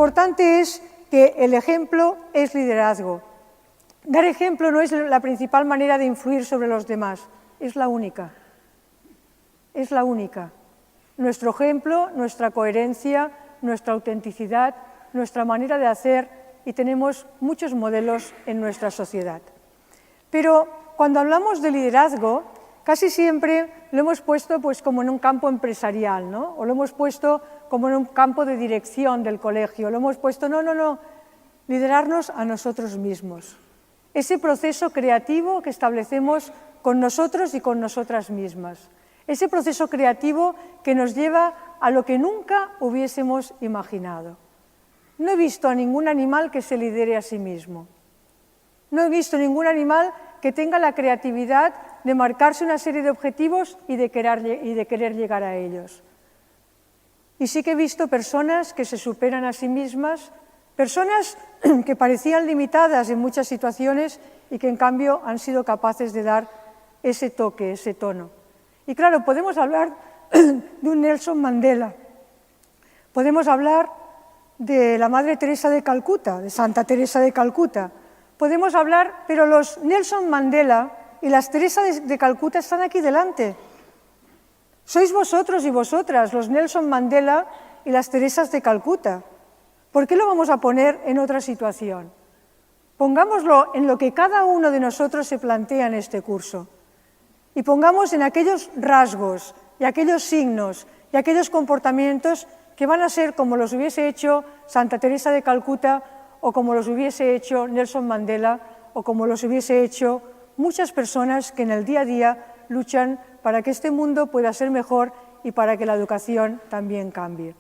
importante es que el ejemplo es liderazgo. Dar ejemplo no es la principal manera de influir sobre los demás, es la única. Es la única. Nuestro ejemplo, nuestra coherencia, nuestra autenticidad, nuestra manera de hacer, y tenemos muchos modelos en nuestra sociedad. Pero cuando hablamos de liderazgo, casi siempre lo hemos puesto pues, como en un campo empresarial, ¿no? O lo hemos puesto como en un campo de dirección del colegio, lo hemos puesto, no, liderarnos a nosotros mismos. Ese proceso creativo que establecemos con nosotros y con nosotras mismas. Ese proceso creativo que nos lleva a lo que nunca hubiésemos imaginado. No he visto a ningún animal que se lidere a sí mismo. No he visto ningún animal que tenga la creatividad de marcarse una serie de objetivos y de querer llegar a ellos. Y sí que he visto personas que se superan a sí mismas, personas que parecían limitadas en muchas situaciones y que en cambio han sido capaces de dar ese toque, ese tono. Y claro, podemos hablar de un Nelson Mandela, podemos hablar de la Madre Teresa de Calcuta, de Santa Teresa de Calcuta, podemos hablar, pero los Nelson Mandela y las Teresa de Calcuta están aquí delante. Sois vosotros y vosotras, los Nelson Mandela y las Teresas de Calcuta. ¿Por qué lo vamos a poner en otra situación? Pongámoslo en lo que cada uno de nosotros se plantea en este curso. Y pongamos en aquellos rasgos y aquellos signos y aquellos comportamientos que van a ser como los hubiese hecho Santa Teresa de Calcuta o como los hubiese hecho Nelson Mandela o como los hubiese hecho muchas personas que en el día a día luchan para que este mundo pueda ser mejor y para que la educación también cambie.